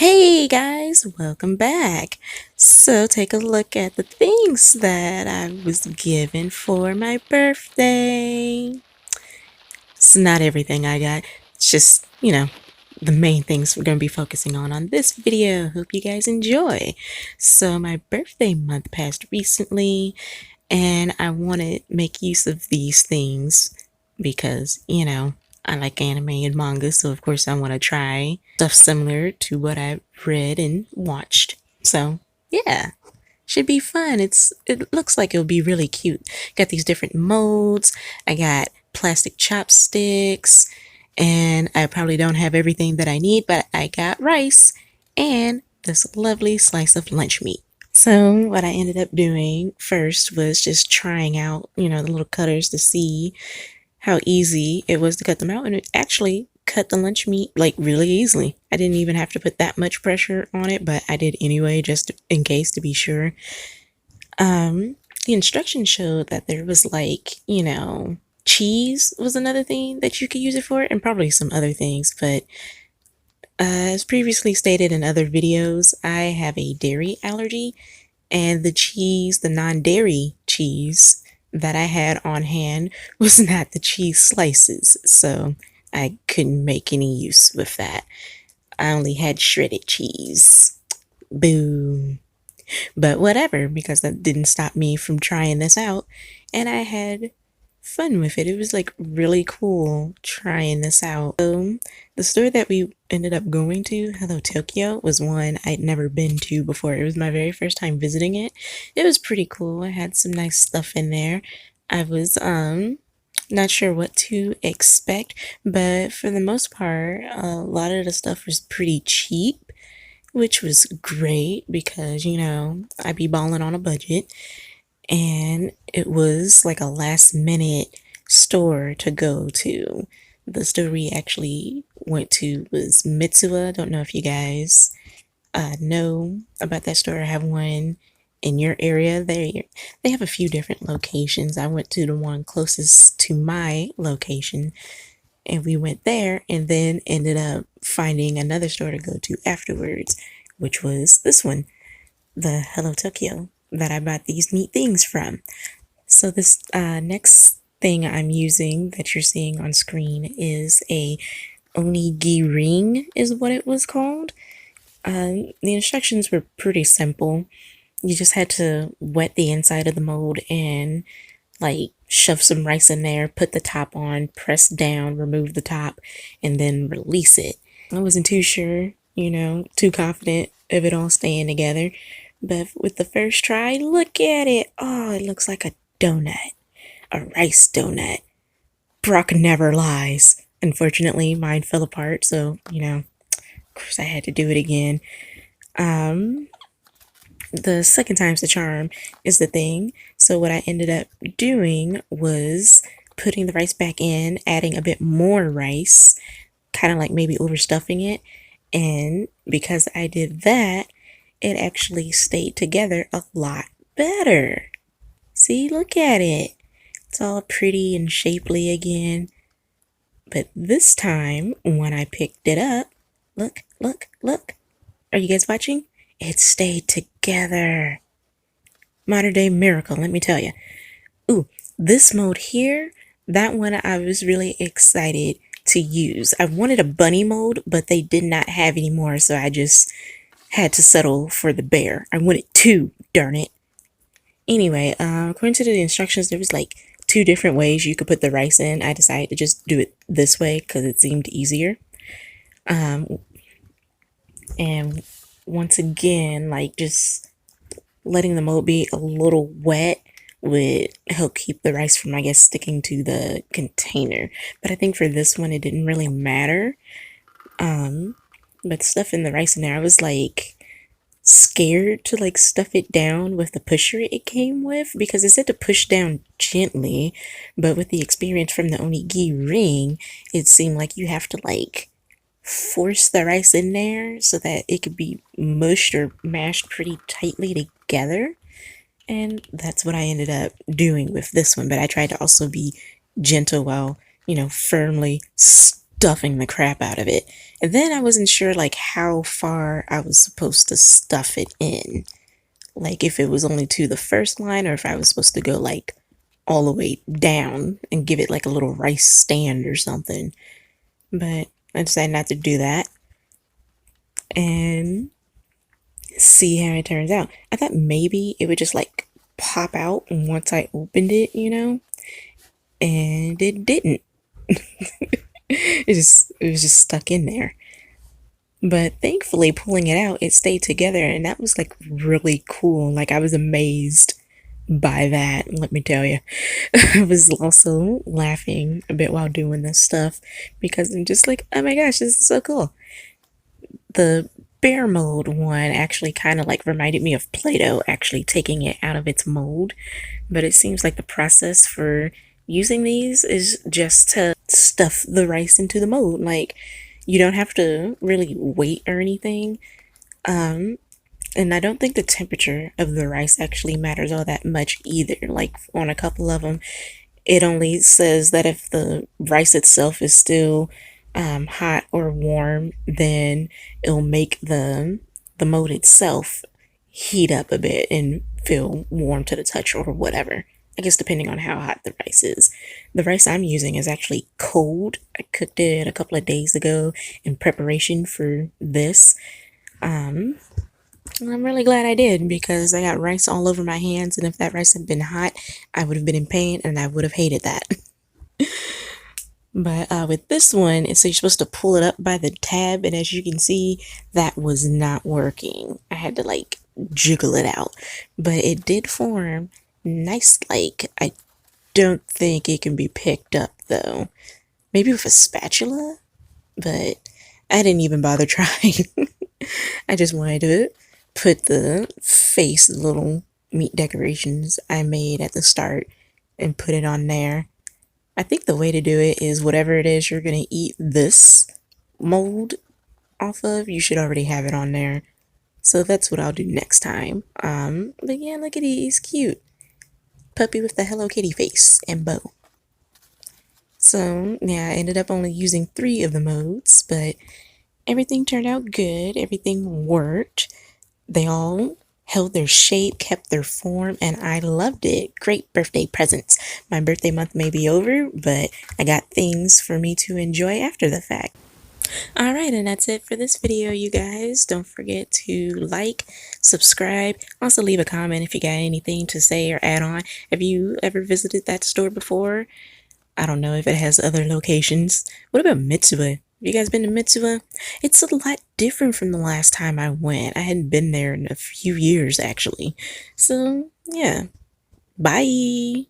Hey guys, welcome back. So take a look at the things that I was given for my birthday. It's not everything I got. It's just, the main things we're going to be focusing on this video. Hope you guys enjoy. So my birthday month passed recently and I want to make use of these things because, I like anime and manga, so of course I want to try stuff similar to what I've read and watched. So, yeah, should be fun. It looks like it'll be really cute. Got these different molds. I got plastic chopsticks, and I probably don't have everything that I need, but I got rice and this lovely slice of lunch meat. So what I ended up doing first was just trying out, the little cutters to see how easy it was to cut them out, and it actually cut the lunch meat like really easily. I didn't even have to put that much pressure on it, but I did anyway, just in case to be sure. The instructions showed that there was like, cheese was another thing that you could use it for, and probably some other things, but as previously stated in other videos, I have a dairy allergy, and the cheese, the non-dairy cheese that I had on hand was not the cheese slices, so I couldn't make any use with that. I only had shredded cheese. Boo. But whatever, because that didn't stop me from trying this out, and I had fun with it. It was like really cool trying this out. So the store that we ended up going to, Hello Tokyo, was one I'd never been to before. It was my very first time visiting it. It was pretty cool. I had some nice stuff in there. I was not sure what to expect, but for the most part, a lot of the stuff was pretty cheap, which was great because, I be balling on a budget, and it was like a last minute store to go to. The store we actually went to was Mitsuwa. I don't know if you guys know about that store or have one in your area. They have a few different locations. I went to the one closest to my location, and we went there and then ended up finding another store to go to afterwards, which was this one, the Hello Tokyo, that I bought these neat things from. So this next thing I'm using that you're seeing on screen is a onigi ring, is what it was called. The instructions were pretty simple. You just had to wet the inside of the mold and like shove some rice in there, put the top on, press down, remove the top, and then release it. I wasn't too sure, too confident of it all staying together. But with the first try, look at it. Oh, it looks like a donut, a rice donut. Brock never lies. Unfortunately, mine fell apart, so, of course I had to do it again. The second time's the charm is the thing. So what I ended up doing was putting the rice back in, adding a bit more rice, kind of like maybe overstuffing it. And because I did that, it actually stayed together a lot better. See, look at it. It's all pretty and shapely again. But this time, when I picked it up, look, look, look. Are you guys watching? It stayed together. Modern day miracle, let me tell you. Ooh, this mode here, that one I was really excited to use. I wanted a bunny mode, but they did not have any more, so I just had to settle for the bear. I wanted two, darn it. Anyway, according to the instructions, there was like two different ways you could put the rice in. I decided to just do it this way because it seemed easier. And once again, like just letting the mold be a little wet would help keep the rice from, I guess, sticking to the container. But I think for this one, it didn't really matter. But stuffing the rice in there, I was like scared to like stuff it down with the pusher it came with, because it said to push down gently, but with the experience from the onigi ring, it seemed like you have to like force the rice in there so that it could be mushed or mashed pretty tightly together. And that's what I ended up doing with this one, but I tried to also be gentle while, firmly stuffing the crap out of it. And then I wasn't sure like how far I was supposed to stuff it in. Like if it was only to the first line or if I was supposed to go like all the way down and give it like a little rice stand or something. But I decided not to do that and see how it turns out. I thought maybe it would just like pop out once I opened it, and it didn't. It was just stuck in there. But thankfully, pulling it out, it stayed together, and that was like really cool. Like, I was amazed by that, let me tell you. I was also laughing a bit while doing this stuff because I'm just like, oh my gosh, this is so cool. The bear mold one actually kind of like reminded me of Play-Doh, actually taking it out of its mold. But it seems like the process for using these is just to stuff the rice into the mold. Like, you don't have to really wait or anything. And I don't think the temperature of the rice actually matters all that much either. Like, on a couple of them, it only says that if the rice itself is still hot or warm, then it'll make the mold itself heat up a bit and feel warm to the touch or whatever. I guess depending on how hot the rice is. The rice I'm using is actually cold. I cooked it a couple of days ago in preparation for this. And I'm really glad I did because I got rice all over my hands, and if that rice had been hot, I would have been in pain and I would have hated that. But with this one, so you're supposed to pull it up by the tab, and as you can see, that was not working. I had to like jiggle it out, but it did form nice. Like, I don't think it can be picked up though. Maybe with a spatula, but I didn't even bother trying. I just wanted to put the face, the little meat decorations I made at the start, and put it on there. I think the way to do it is whatever it is you're going to eat this mold off of, you should already have it on there. So that's what I'll do next time. But yeah, look at it, he's cute. Puppy with the Hello Kitty face and bow. So yeah, I ended up only using 3 of the modes, but everything turned out good. Everything worked. They all held their shape, kept their form, and I loved it. Great birthday presents. My birthday month may be over, but I got things for me to enjoy after the fact. Alright, and that's it for this video, you guys. Don't forget to like, subscribe, also leave a comment if you got anything to say or add on. Have you ever visited that store before? I don't know if it has other locations. What about Mitsuwa? Have you guys been to Mitsuwa? It's a lot different from the last time I went. I hadn't been there in a few years, actually. So, yeah. Bye!